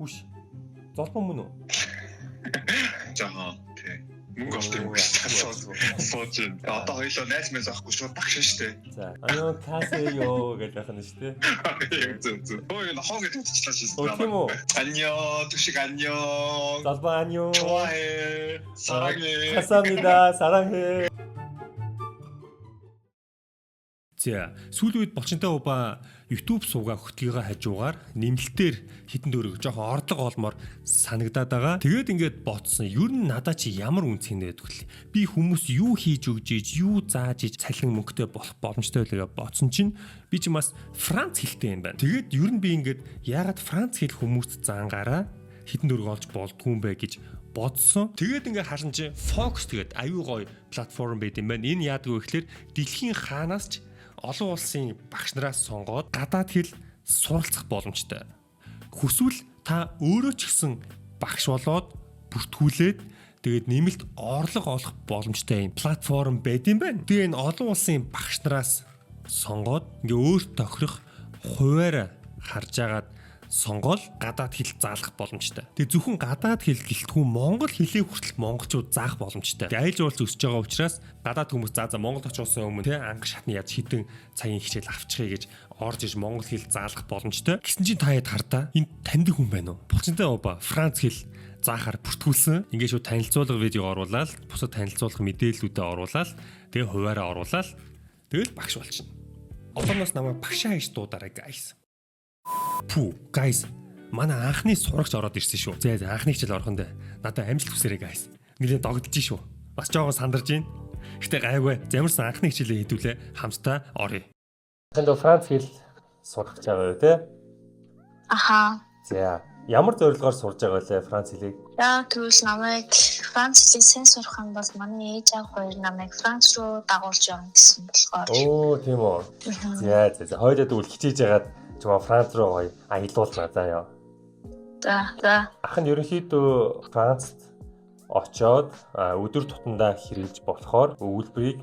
Үш. Золбон мөн үү? Жаахан тий. Мөнгө олт юм сууж байна. Одоо хоёулаа найз мэн заахгүй шууд багшаа штэ. За. Анё касеё гэж байх нь штэ. Зү. Ой на хоог идчихлаа шээ. Тийм үү? 안녕. түшиг 안녕. Золбон анё. 좋아해. 사랑해. 감사합니다. 사랑해. За, сүүлийн үед Булчинтай Уба YouTube суугаа хөтлөгөө хажуугаар нэмэлтээр хитэн дөрөг жоохон орлого олмоор санагдаад байгаа. Тэгээд ингээд ботсон. Ер нь надад чи ямар үнц хийнэ гэдэг вэ? Би хүмүүс юу хийж өгж ийж, юу зааж ийж цалин мөнгөтэй болох боломжтой байлгаа ботсон чинь би ч бас Франц хэлтэй юм байна. Тэгээд ер нь би ингээд яагаад Франц хэл хүмүүст заангаараа хитэн дөрөг олж болдгүй юм бэ гэж бодсон. Тэгээд ингээ харсан чи Fox тэгээд аюу гоё платформ байт юм байна. Энэ яадаг вэ гэхээр дэлхийн хаанаас ч олон улсын багш нараас сонгоод гадаад хэл суралцах боломжтой. Хүсвэл та өөрөө ч гэсэн багш болоод бүртгүүлээд тэгээд нэмэлт орлого олох боломжтой юм платформ байт юм байна. Тэгээ энэ олон улсын багш нараас сонгоод ингээ өөр тохирох хуваараа харж агаад сонгоод гадаад хэл заалах боломжтой. Тэгээ зөвхөн гадаад хэл гэлтгүй монгол хэлийг хүртэл монголчууд заах боломжтой. Тэгээ аялал жуулч өсөж байгаа учраас гадаад хүмүүс за Монгол очиосоо өмнө тэ анги шатны яаж хитэн цагийн хичээл авчихъя гэж орж иж монгол хэл заалах боломжтой. Гэсэн чинь та хэд хардаа энэ таньдаг хүн байна уу? Булчинтай Уба Франц хэл заахаар бүртгүүлсэн. Ингээ шууд танилцуулга видео оруулаад, бусад танилцуулга мэдээллүүдэд оруулаад, тэгээ хуваараа оруулаад тэгэл багш болчихно. Одооноос намайг багшаа хийж дуудаарай guys. Пүү, guys. Манай анхны сурагч ороод ирсэн шүү. За анхны хичээл орохондоо надад амжилт хүсээрэй guys. Нилээ догдож шүү. Бас жоохон сандарж байна. Гэтэ гайгүй. Замарсан анхны хичээлээ хийдүүлээ. Хамтдаа оръё. Энд Франц хэл сурах гэж байгаа юу те? Аха. За, ямар зорилгоор сурж байгаа вэ Франц хэлийг? Яа, тэгвэл намайг Франц хэлийг сайн сурах юм бол манай ээж аав хоёр намайг Франц руу дагуулж явна гэсэн болохоор. Оо, тийм үү. За. Хоёулаа тэгвэл хичээж ягаад чамаа Франц руу аялуулна заа яа. За. Ах нь ерөнхийдөө Францд очоод өдөр тутамдаа хэрэглэж болохоор өгүүлбэрийг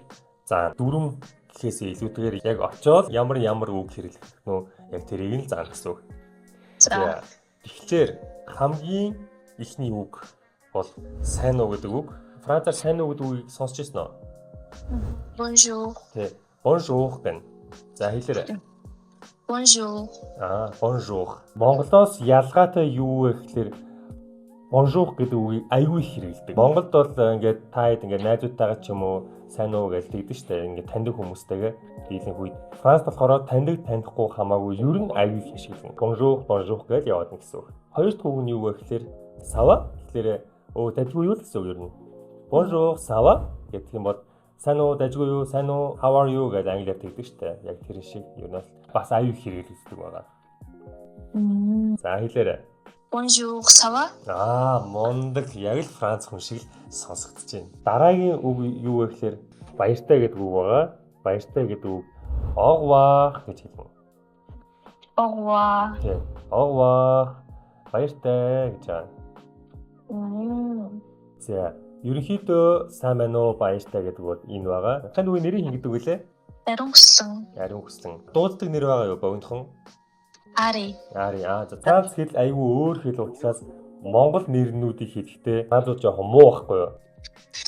заана. Дөрвөн гэхээс илүүтэйгээр яг очоод ямар үг хэрэглэх нөө яг тэрийг нь заана гэсэн үг. За. Тэгэхээр хамгийн ихний үг бол сайн уу гэдэг үг. Францаар сайн уу гэдэг үгийг сонсч ирсэн үү? Bonjour. Тэ. Bonjour гэнэ. За хэлээрэй. Bonjour. Bonjour. Монголоос ялгаатай юу вэ гэхээр bonjour гэдэг үгийг аюул хэрэглэдэг. Монголд бол ингээд та хэд ингээд найзуудтайгаа ч юм уу сайн уу гэж тэгдэг шүү дээ. Ингээд таньдаг хүмүүстэйгээ дийлэнх үед. Франц болохоор танихгүй хамаагүй ер нь аюул хийшгэлэн. Bonjour гэж яваад нэг гэсэн үг. Хоёр дахь үг нь юу вэ гэхээр ça va гэхээр дажгүй юу гэсэн үг ер нь. Bonjour, ça va гэдэг юм бол сайн уу, дажгүй юу, сайн уу, how are you гэж англиар тэгдэг шүү дээ. Яг тэр шиг юу нь бас аюул хэрэглэдэг байгаа. За хэлээрэй. Bonjour, ça va? Мондөг яг л Франц хүн шиг сонсогдож байна. Дараагийн үг юу вэ гэхээр баяртай гэдэг үг байгаа. Баяртай гэдэг үг au revoir гэж хэлнэ. Au revoir. Тэг. Au revoir. Баяртай гэж байна. За, ерөнхийдөө сайн байна уу, баяртай гэдэг бол энэ байгаа. Тань үгүй нэрийг хин гэдэг үлээ? Ариун хүслэн. Дууддаг нэр байгаа юу богинохон? Ари. За Франц хэл аюу өөр хэл учраас монгол нэрнүүдийг хэлэхдээ Францууд жоохон муу байхгүй юу?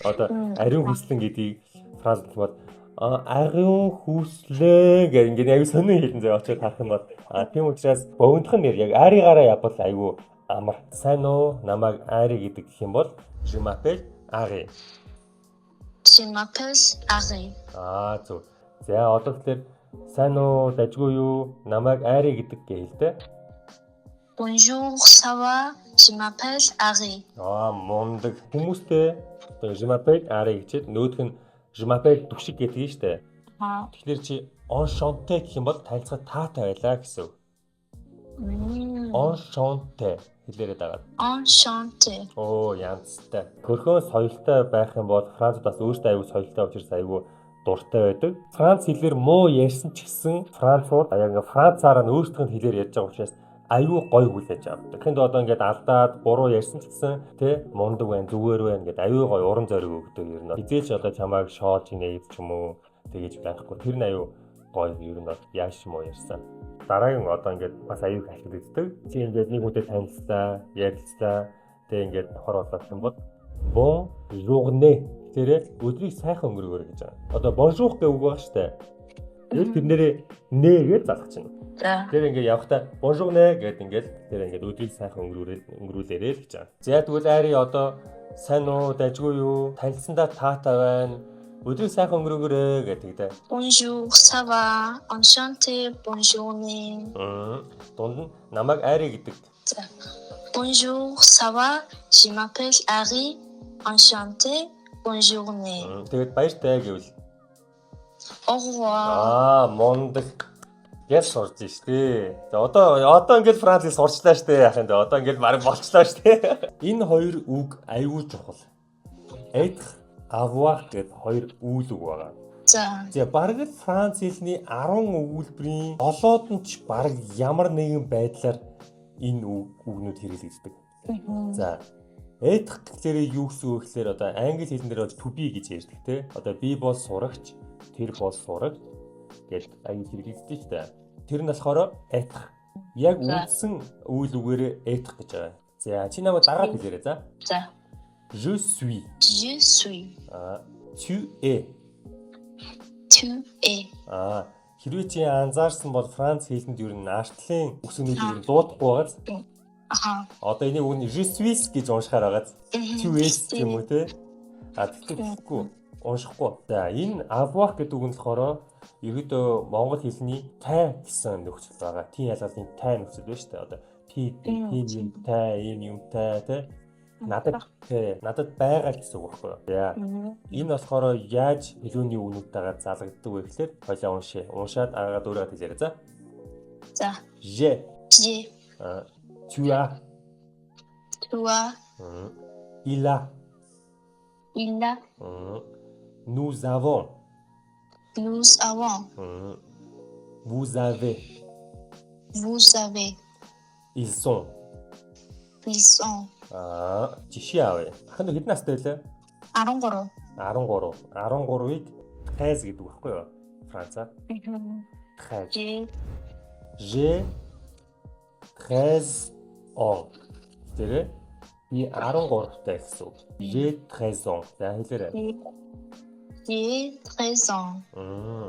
Одоо ариун хүслэн гэдгийг Францд бол ариун хүслээ гэх ингээд аюу сонин хэлэн зав очоод харах юм бол тийм учраас богинохон нэр яг аригаараа явбал аюу амар. Сайн уу? Намайг Ари гэдэг гэх юм бол je m'appelle Ari. Je m'appelle Ari. Зөв. За одоо тэгэхээр сайн уу, дажгүй юу? Намайг Ари гэдэг гэлтэй. Bonjour, ça va? Je m'appelle Ari. Мондөг. Хүмүүстэй je m'appelle Ari гэчихэд нөгөөх нь je m'appelle түгшиг гэдэг нь шүү дээ. Тэгэхээр чи enchanté гэх юм бол танилцахад таатай байлаа гэсэн үг. Enchanté хэлээрэй дагаад. Enchanté. Янзтай. Хөрхөн соёлтой байх юм бол Францд бас өөртөө аюул соёлтой учраас аюул дуртай байдаг. Франц хэлээр муу ярьсан ч гэсэн Францууд яг Францаар нь өөрсдөө хэлээр ярьж байгаа учраас аюу гоё хүлээж авдаг. Тэгэхэд одоо ингээд алдаад буруу ярьсан ч гэсэн тэ мундаг байна, зүгээр байна гэдээ аюу гоё уран зориг өгдөг юм. Хизээч одоо чамайг шоож инээд ч юм уу тэгэж байхгүй. Тэр нь аюу гоё ер нь бол яаж юм уу ярьсан. Дараагийн одоо ингээд бас аюул ашиглагддаг. Чи ингээд нэг хүнтэй танилцлаа, ярилцлаа. Тэгээ ингээд хор болоод юм бол bon journée тэрэ өдрийг сайхан өнгөрөөгөр гэж байгаа. Одоо bonjour гэх үг байгаа штэ. Тэгээд тэрнэрээ нэ гэж залгах чинь. За. Тэр ингээд явахдаа bonjour нэ гэдэг ингээд тэр ингээд өдрийг сайхан өнгөрүүлээрэй гэж байгаа. За тэгвэл Ари одоо сайн уу, дайггүй юу? Танилцсандаа таатай байна. Өдрийг сайхан өнгөрөөгөрэй гэдэг дээ. Bonjour, ça va? Enchanté, bonne journée. Дунд нь намайг Ари гэдэг. За. Bonjour, ça va? Je m'appelle Ari. Enchanté, bonne journée. Тэгээд баяртай гэвэл Au revoir. Мондөг гэж сурж штэ. За одоо ингээд Францыг сурчлаа штэ яхаа. Одоо ингээд баг болчлаа штэ. Энэ хоёр үг аюул чухал. Être, avoir гэдэг хоёр үйл үг байгаа. За баг л Франц хэлний 10 өгүүлбэрийн долоод нь ч баг ямар нэгэн байдлаар энэ үгнүүд хэрэглэгддэг. За être гэхлээр юу гэсэн үг гэхээр одоо англи хэлэн дээр бол to be гэж ярьдаг те. Одоо би бол сурагч, тэр бол сурагч гэж англи хэрэглэгддэг шүү дээ. Тэр нь болохоор être. Яг үндсэн үйл үгээрээ être гэж байгаа. За чи намайг дагаад хэлээрэй за. За. Je suis. Je suis. Tu es. Tu es. Хэрвээ чи анзаарсан бол Франц хэлэнд ер нь артлын үгсний ер нь дуудахгүй байгааз. Одоо энийг үгний je suis гэж уншихаар байгааз. Tu es юм уу те? Тэгэхгүй уншихгүй. За энэ avoir гэдэг үг нь болохоор ерөөдөө монгол хэлний тай гэсэн нөхцөл байгаа. Тийм ялгаалын тай нөхцөл байна шүү дээ. Одоо тийм юм тай, энэ юм тай те. Надад байгаа гэсэн үг байхгүй юу? За. Энэ болохоор яаж хэлүүний үнүүтэйгээ залгагддаг вэ гэхээр хоёлаа уншъя. Уншаад агаад өөрөө хэлээрэй за. За. Je. Tu as. Tu as. Il a. Il a. Nous avons. Nous avons. Vous avez. Vous avez. Ils sont. Ils sont. Жишээ авъя. Ахын хэд настай вэ? 13. 13-ыг 13 гэдэг байхгүй юу? Францаар. 13. J'ai 13 ans. Тэр би 13 таа гэсэн үг. J'ai 13 ans. За хэлээрэй. J'ai 13 ans.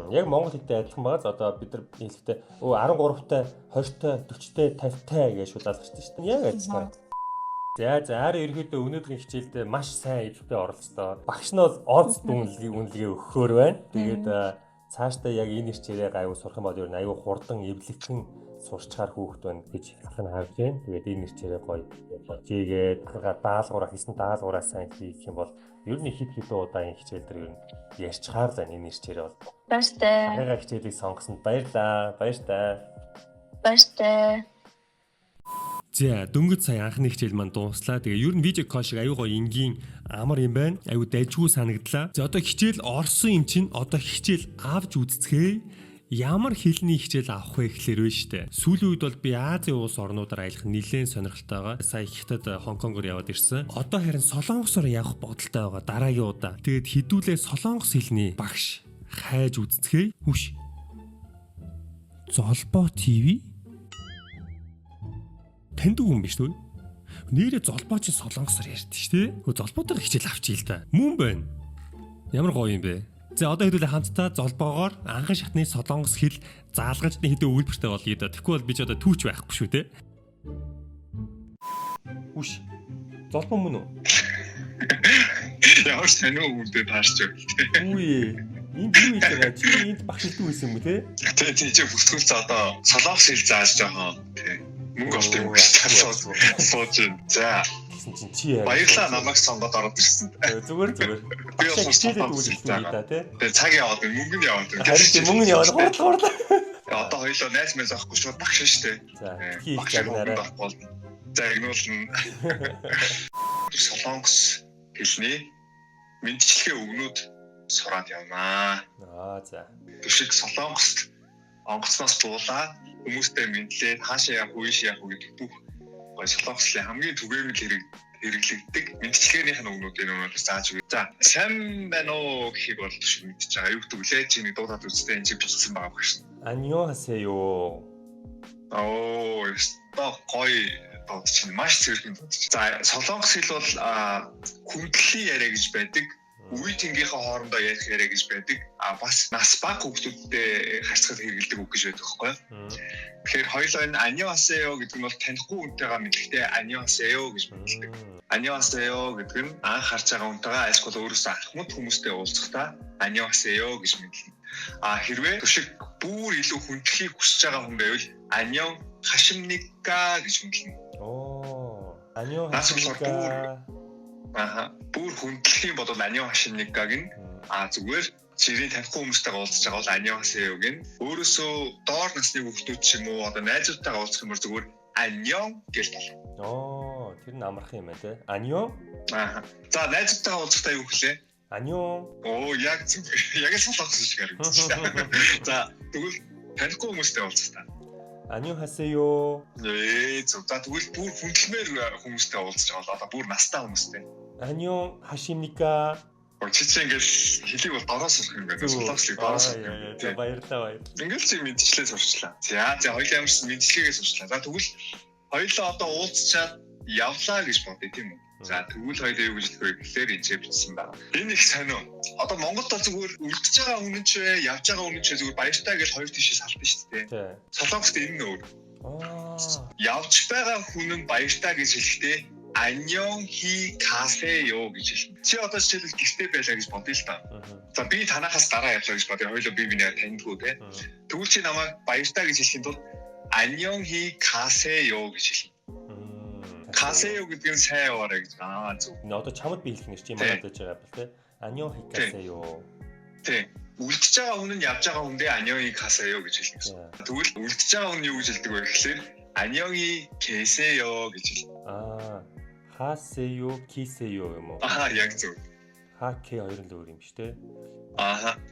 Яг монгол хэлтэй адилхан байгаа. Одоо бид нар хэлэхдээ 13-тай, 20-тай, 40-тай, 50-тай гэж шулаалж штэ шүү дээ. Яг адилхан. За Ари ерөөдөө өнөөдрийн хичээлдээ маш сайн ивэлтэй оролцлоо. Багш нь бол онц үнэлгээ өгөхөөр байна. Тэгээд цаашдаа яг энэ хичээлээ аюу сурах юм бол ер нь аюу хурдан эвлэгхэн сурчаар хөөхт байна гэж ахын харж байна. Тэгээд энэ хичээлээ гоё жигээд даалгавраа хийсэн даалгавраа сайн хийх юм бол ер нь хит удаа энэ хичээл дээр ер нь ярьчихаар байна энэ хичээлээ бол. Баяртай. Ахыгаа хичээлийг сонгосонд баярлаа. Баяртай. Баяртай. За дөнгөж сая анхны хичээл маань дууслаа. Тэгээ ер нь видео кол шиг аюу гоё энгийн амар юм байна. Аюу дайжгүй санагдлаа. За одоо хичээл орсон юм чинь одоо хичээл авч үзцгээе. Ямар хэлний хичээл авах вэ гэхлээр вэ штэ. Сүүлийн үед бол би Азийн улс орнуудаар аялах нэлээд сонирхолтой байгаа. Сая Хятад, Хонконгоор яваад ирсэн. Одоо харин Солонгосоор явах бодолтой байгаа дараагийн удаа. Тэгээд хэдүүлээ Солонгос хэлний багш хайж үзцгээе. Хүш. Золбоо ТV танд үг юм биш үү? Нэрээ золбоо чинь Солонгосоор ярьдэн шүү дээ. Хөө золбоотойгоо хичээл авчий л да. Мөн байна. Ямар гоё юм бэ? За одоо хэдүүлээ хамтдаа золбоогоор анхан шатны Солонгос хэл заалгаж хэдэн өгүүлбэртэй болъё да. Тэгэхгүй бол би ч одоо түүч байхгүй шүү те. Үш. Золбоо мөн үү? Ямар сонио үгдээ таарч байна. Үгүй. Энд юу хийж байгаа? Чи энд багш хэлдэг байсан юм уу те? Тэгээ чи бүсгүүлж одоо Солонгос хэл зааж байгаа. Тэг. Мөнгө олт юм сууж. За. Чи баярлаа намайг сонгоод ороод ирсэн. Зүгээр. Би бол хичээлээ үзүүлсэн да тий. Тэгээ цаг яваад мөнгө нь яваад. Харин мөнгө нь яваад хурдлаа. Одоо хоёлоо найз мэз авахгүй шууд багш штэ. За. Багш нараа. За игнуулна. Солонгос хэлний мэдчилгээ өгнүүд сураад явнаа. За. Түшиг Солонгост онгоцноос дуулаа хүмүүстэй мэдлээд хаашаа явах үеиш явах гэдэг бүх гой солонгослын хамгийн түгээмэл хэрэг хэрэглэгддэг мэдчилгээнийх нь үгнүүдийн өнөөдөр зааж өгье. За, сайн байна уу гэхийг бол биш мэдчихэж байгаа. Юу гэдэг вэ? Чи нэг дуудаад үзтээ энэ бичсэн байгаа гэж. 안녕하세요. Оо, ёстой гоё дууд чинь маш цэвэрхэн дууд. За, солонгос хэл бол хүндэлийн яриа гэж байдаг. Үе тэнгийнхээ хоорондоо ярих яриа гэж байдаг. Бас нас бага хүмүүстэй харьцахад хэрэгэлдэг үг гэж байдаг байхгүй юу? Тэгэхээр хоёулаа энэ 안녕하세요 гэдэг нь бол танихгүй хүнтэйгээ мэдлэгтэй 안녕하세요 гэж мэддэг. 안녕하세요 гэдэг нь анх харж байгаа хүнтэйгээ айлсгүй өөрөөсөө ахмад хүмүүстэй уулзахдаа 안녕하세요 гэж мэдлэг. Хэрвээ төшиг бүр илүү хүндэхийг хүсэж байгаа хүн байвал 안녕 하십니까 гэж мэдлэг. 안녕하십니까. Бүр хүндэхийн бодвол 안녕 하십니까г нь зүгээр жирийн танихгүй хүмүүстэйгээ уулзаж байгаа бол 안녕하세요 гэн өөрөөсөө доор насны хүүхдүүд ч юм уу одоо найзуудтайгаа уулзах юмэр зүгээр 안녕 гэж тал. Тэр нь амархан юм байна те. 안녕. За найзуудтайгаа уулзахдаа юу хэлээ? 안녕. Яг яг л солонгос шиг харагдчихлаа. За тэгвэл танихгүй хүмүүстэй уулзахдаа 안녕하세요. За тэгвэл бүр хүндэлмээр хүмүүстэй уулзаж байгаа бол одоо бүр настай хүмүүстэй. 안녕 하십니까? Чичээ ингээл хэлийг бол дороос сурах юм байна. Солонгослыг дороос сурах юм. Баярлалаа. Ингээл чи мэдчлээ сурчлаа. За хоёулаа ямарсан мэдчлэгээ сурчлаа. За тэгвэл хоёулаа одоо уулзчаад явлаа гэж бодъё тийм үү? За тэгвэл хоёулаа юу гэж хэлэх вэ гэхээр энэ бичсэн байна. Энэ их сайн уу? Одоо Монголд бол зүгээр үлдчихэж байгаа үнэн ч вэ, явж байгаа үнэн ч вэ зүгээр баяртай гэж хоёр тишээ салдаг шүү дээ. Солонгост энэ нь өөр. Явж байгаа хүн нь баяртай гэж хэлэхдээ 안녕 히 가세요 гэж хэлнэ. Чи одоо жишээлбэл гэртээ байлаа гэж бодъё л та. За би танахаас дараа явлаа гэж бодъё. Хоёулаа би бинийг таньдгүй те. Тэгвэл чи намайг баяртай гэж хэлэхэд бол 안녕 히 가세요 гэж хэлнэ. 가세요 гэдэг нь сайн яваарай гэж. Зөв. Одоо чамд би хэлэх нэр чи манайд байж байгаа бол те. 안녕 히 가세요. Тэ. Үлдчихэж байгаа хүн нь явж байгаа хүндээ 안녕 히 가세요 гэж хэлнэ. Тэгвэл үлдчихэж байгаа хүн юу гэж хэлдэг вэ гэхээр 안녕 히 계세요 гэж хэлнэ. 하세요, 기세요 юм уу? Яг зөв. 하케 хоёр нь өөр юм шүү дээ.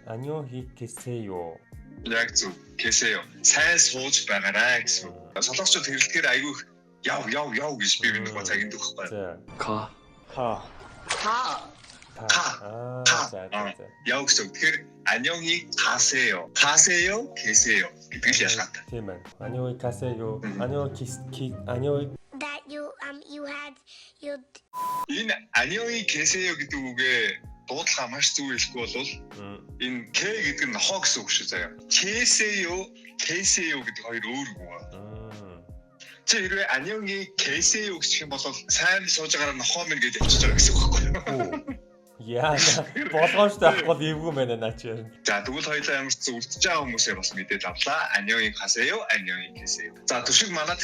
안녕히 계세요. Яг зөв. 계세요. сайн сууж байгаарай гэсэн. Солонгосчууд хэрэглэхээр айгүй яв гэж би бинд гоо загиндаг байхгүй. ха. яв гэсэн. Тэгэхээр 안녕히 가세요. 가세요, 계세요 гэдэг л ялгаатай. Тийм байна. 안녕히 가세요. 안녕히 that you had Энэ 안녕히 계세요 гэдэг үгээ дуудлага маш зөв хэлэхгүй бол энэ К гэдэг нь хоо гэсэн үг шүү заяа. 계세요 гэдэг хоёр өөр үг байна. Чи хэрвээ 안녕히 계세요 гэх юм бол сайн сууж байгаараа нохоо мэн гэж явчихж байгаа гэсэн үг байхгүй юу? Яа, болгоомжтой авахгүй эвгүй байна наа чи. За тэгвэл хоёулаа ямар ч үлдчихэж байгаа хүмүүсээ бас мэдээд авлаа. 안녕히 가세요, 안녕히 계세요. За төшиг манад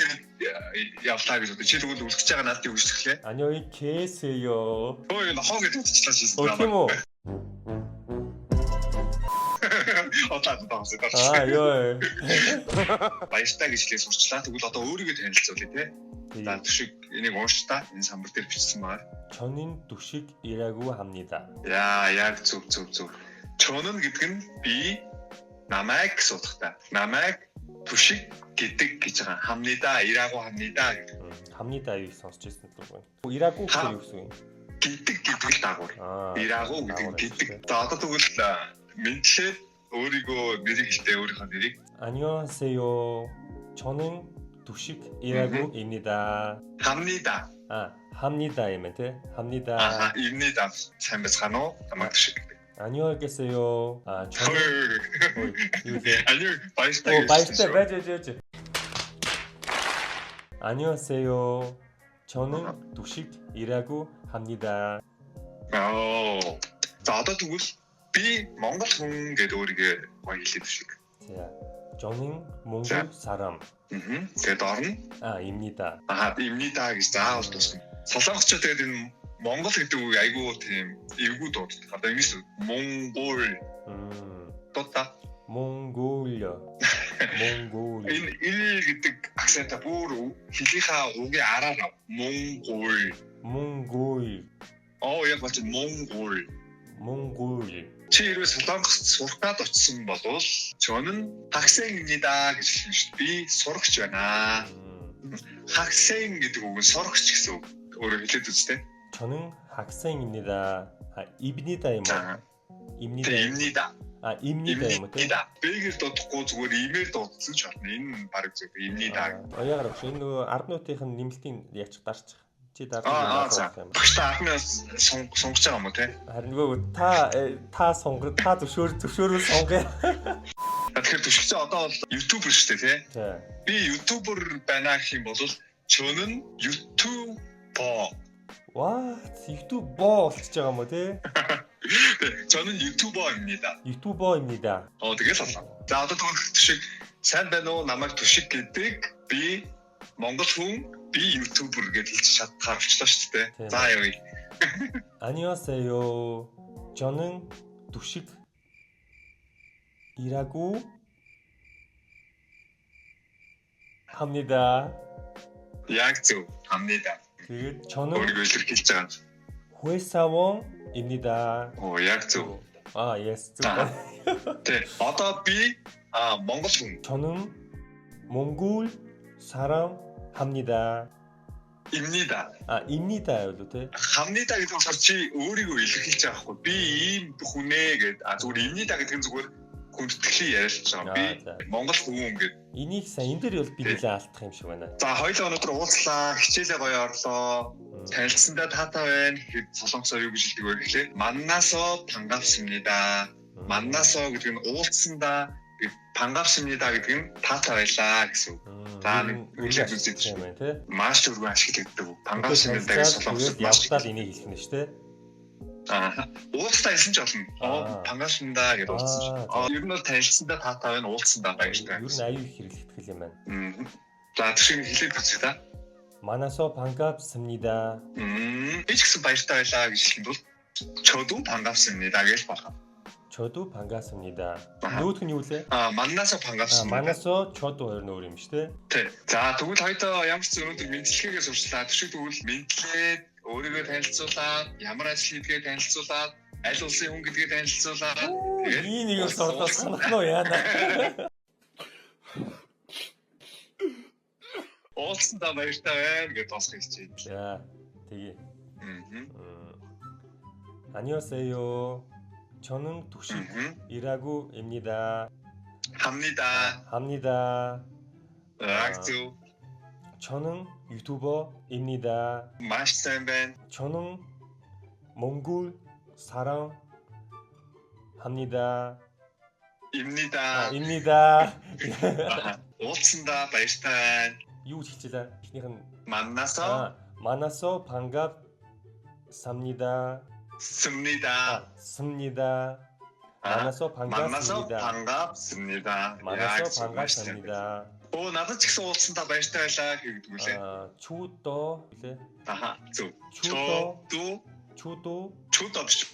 явлаа гэж бодож чи тэгвэл үлдчихэж байгаа надад юу гэж хэлээ? 안녕히 계세요. Ой, нохоо гэж утчихлаа шийсэн. Тийм үү? Ёо. Баяртай гэж хэлээ сурчлаа. Тэгвэл одоо өөрийгөө танилцуулъя те. За төшиг энийг унш та. Энэ самбар дээр бичсэн байна. 저는 두식 일하고 합니다. Яг зөв. 저는 гэдэг нь би намайг гэсэн утгатай. Намайг 두식 гэдэг гэж байгаа. 합니다. 일하고 합니다 гэдэг. 합니다 юу сонсч ирсэн юм бэ? 일하고 гэдэг юу гэсэн юм? гэдэг л дагуур. 일하고 гэдэг нь гэдэг. За одоо тэгвэл мэдээ өөрийгөө нэрийг хэлээ өөрийнхөө нэрийг. 안녕하세요. 저는 두식 일하고 입니다. 합니다. 합니다 юм те. 합니다. 입니다. сайн байцгаана уу? Намайг 두식 гэдэг. 안녕히 계세요. 저는 안녕 баяртай. баяртай. 안녕하세요. 저는 두식 일하고 합니다. За одоо тэгвэл би Монгол хүн гэдэг өөрийгөө хэлээд 두식. За. 저는 몽골 사람. Тэгээд орно. 입니다. 입니다 гэж заавал дуусна. Солонгосчууд тэгээд энэ Монгол гэдэг үг айгүй тийм эвгүй дууддаг. Одоо ингэж Монгол. Дуудаа. 몽골. Энэ ил гэдэг акцентаа бүр хэлийнхаа үгийн араар Монгол. Яг бол Монгол. Чи хэрвээ Солонгост сурах гад очсон бол 저는 학생입니다 гэж хэлнэ шүү дээ. Би сурагч байна. 학생 гэдэг үг нь сурагч гэсэн үг. өөрөө хэлээд үзтээ. 저는 학생입니다. 입니다 юм уу? 입니다. Имнида. 입니다 юм уу те? Имнида. Бэгээр дуудахгүй зүгээр имээр дуудсан ч болно. Энэ баг зөв имнида. Яагаад вэ? Энэ нөгөө арднуудын нэмэлтийн яачих дарчих. Чи За. дарчих юм. Багштай анхнаас сонгож байгаа юм уу те? Харин нөгөө та зөвшөөрөл сонгоё. Тэгэхээр түшигчээ одоо бол ютубер шүү дээ те. Тий. Би ютубер байна гэх юм бол 저는 유튜버. What? YouTube боо болчихж байгаа юм уу те? 저는 유튜버입니다. 유튜버입니다. Тэгээ солоо. За одоо түшиг сайн байна уу? Намайг түшиг гэдэг. Би Монгол хүн, би ютубер гэж хэлж чадхаар болчихлоо шүү дээ. За явъя. 안녕하세요. 저는 두식이라고 합니다. Яг зөв. 합니다. Тэгээд 저는 өөрийгөө илэрхийлж байгаа. 회사원입니다. Яг зөв. yes. зөв. Тэ. Одоо би Монгол хүн. 저는 몽골 사람합니다. 입니다. 입니다 юу те? 합니다 гэдэг нь чи өөрийгөө илэрхийлж байгаа хгүй. Би ийм хүнээ гэдэг. Зүгээр 입니다 гэдэг нь зүгээр хүндэтгэлийн яриалж байгаа. Би Монгол хүн гэдэг. Энийг сайн энэ дээр бол би нэлээд алдах юм шиг байна. За хоёулаа өнөөдөр уулзлаа. Хичээлээ гоё орлоо. Танилцсандаа таатай байна. Хэд солонгосоор юу гэж хэлдэг вэ гэхлээр 만나서 반갑습니다. 만나서 гэдэг нь уулзсандаа 반갑습니다 гэдэг нь таатай байлаа гэсэн үг. За үгээр үзээд юм байна те. Маш өргөн ашигладаг. 반갑습니다 гэж солонгосоор явтал энийг хэлэх нь шүү дээ. уулзтаа хэлсэн ч болно. 반갑습니다 гэж уулзсан ч. Ер нь бол танилцсандаа таатай байна, уулзсандаа баяртай. Ер нь аюу их хэрэглэтгэл юм байна. За тийм хэлээд үзье та. 만나서 반갑습니다. Би ч гэсэн баяртай байлаа гэж хэлэхэд бол 저도 반갑습니다 гэж байна. 저도 반갑습니다. нөгөөх нь юу лээ? 만나서 반갑습니다. 만나서 저도 хоёр нөр юм шүү дээ. Тий. За тэгвэл хоёроо ямар ч өнөөдөр мэдлэгээ сурчлаа. Тэгвэл мэдлээд өөрийгөө танилцуулаад, ямар ажил хийдгээ танилцуулаад, аль улсын хүн гэдгээ танилцуулаад тэгээд ийм нэг сордоо санахнаа яана. уулзсандаа баяртай байна гэж дуусгах хичээнэ. За тэгье. 안녕하세요. 저는 두식이라고 합니다. 합니다. 악주. 저는 유튜버입니다. маш сайн байна. 저는 몽골 사랑합니다. 입니다. уулзсандаа баяртай байна. юу гэж хэлчихлээ? Эхнийх нь 만나서 반갑습니다. 습니다. 만나서 반갑습니다. 만나서 반갑습니다. надад ч гэсэн уулзсандаа баяртай байлаа гэдэг үлээ. чудо үлээ. зөв. чудо биш.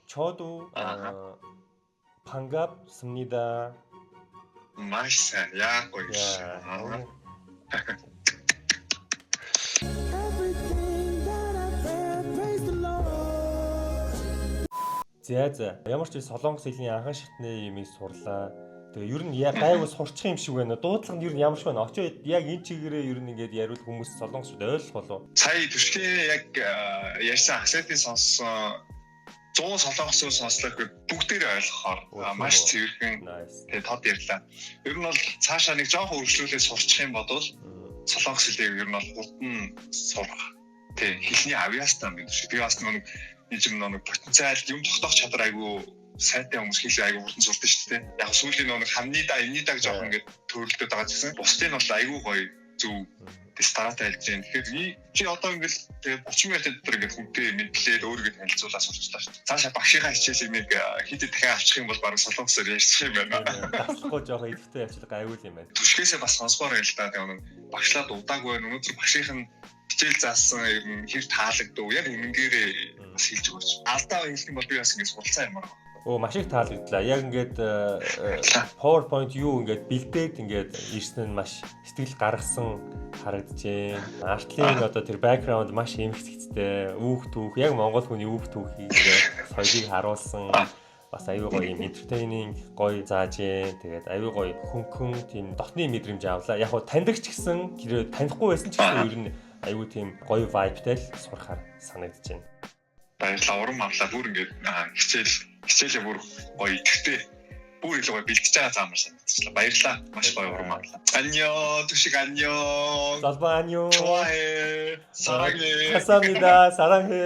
저도 반갑습니다. маш сайн. Яг гоё. За ямар ч солонгос хэлний анхан шатны юмыг сурлаа. Тэгээ ер нь яг гайгүй сурчих юм шиг байна. Дуудлага нь ер нь ямар шиг байна. Очоо яг энэ чигээрээ ер нь ингээд яриул хүмүүс солонгосууд ойлгох болов. Сая түшгийн яг ярьсан акцентыг сонссон 100 солонгосууд сонслоо гэхэд бүгдээрээ ойлгохоор маш цэвэрхэн тэгээ тод ярьлаа. Ер нь бол цаашаа нэг жоохон өргөжлүүлээ сурчих юм бодвол солонгос хэлийг ер нь бол хурдан сурах. Тэг хэлний авьяастай юм биш. Тэгээ бас нэг потенциал юм тогтоох чадвар айгүй сайтай хүмүүс хэлээ айгүй хурдан сурдаг шүү дээ. Яг сүүлийн нэг хамнида эннида гэж жоохон ингээд төрөлдөд байгаа гэсэн. Бусдын бол айгүй гоё зөв стараатай хэлж байна. Тэгэхээр чи одоо ингээд 30 минутын дотор ингээд хүнтэй мэдлээд өөрийгөө танилцуулаад сурчлаа шүү дээ. Цаашаа багшийнхаа хичээлийг нэг хэд дахин авчих юм бол бараг солонгосоор ярьчих юм байна. Багшлахгүй жоохон идэвхтэй явуулах айгүй юм байна. Түшгээсээ бас сонсгоор байл та. Тэгээ багшлаад удаагүй байна. Өнөөдөр багшийнх нь хичээл заасан юм хэр таалагдав. Яг үнэнгээрээ бас хэлж өгөөч. Алдаа хэлэх юм бол би бас ингээд суралцсан юм аа. Маш их таалагдлаа. Яг ингээд PowerPoint юу ингээд бэлдээд ингээд ирсэн нь маш сэтгэл гаргасан харагдажээ. Артлын одоо тэр background маш эмхцэгцтэй. Үүх түүх яг монгол хүний үүх түүхийг ингээд соёлыг харуулсан. Бас аюу гоё юм entertaining гоё заажээ. Тэгээд аюу гоё хөнгөн тийм дотны мэдрэмж авлаа. Яг хуу таньдаг ч гэсэн хэрэг танихгүй байсан ч гэсэн ер нь Айгуу тийм гоё vibeтай л сурахаар санагдаж байна. Баярлалаа урам авлаа бүр ингээд хичээлээ бүр гоё идэвхтэй бүр илүү гоё бэлтэж байгаа зам санагдчихлаа. Баярлалаа. Маш гоё урам авлаа. 안녕. түшиг 안녕. Залбаа анё. 좋아해. 사랑해. 감사합니다. 사랑해.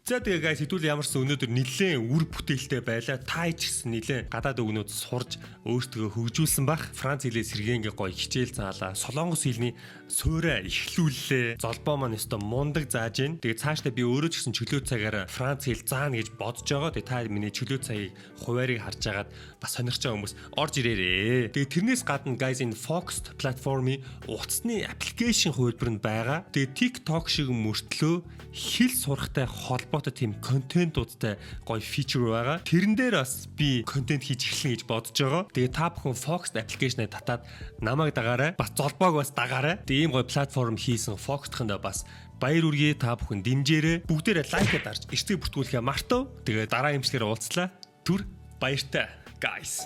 За тэгээ guys хэдүүл ямарсан өнөөдөр нэлээд үр бүтээлтэй байлаа. Та ч гэсэн нэлээд гадаад өгнүүд сурж өөртөө хөгжүүлсэн бах. Франц хэлээ сэргэнгээ гоё хичээл заалаа. Солонгос хэлний суурай эхлүүллээ. Золбоо маань өстө мундаг зааж гин. Тэгээ цаашдаа би өөрөө ч гэсэн чөлөө цагаараа Франц хэл заана гэж бодож байгаа. Тэгээ та миний чөлөө цагийг хуваарийг харж агаад бас сонирхож байгаа хүмүүс орж ирээрээ. Тэгээ тэрнээс гадна guys энэ Foxed платформын утасны аппликейшн хувилбар нь байгаа. Тэгээ TikTok шиг мөртлөө хэл сурахтай холбоотой тийм контентуудтай гоё фичер байгаа. Тэрэн дээр бас би контент хийж эхэлнэ гэж бодож байгаа. Тэгээ та бүхэн Foxed аппликейшнээ татаад намайг дагаарай. Бас золбоог бас дагаарай. Тэгээ ийм гоё платформ хийсэн Foxed-хэндээ бас баяр үргээ та бүхэн дэмжээрэй. Бүгдээрээ лайкад дарж эртээ бүртгүүлэхээ мартав. Тэгээ дараа имчлэгээр уулзлаа. Түр баяртай guys.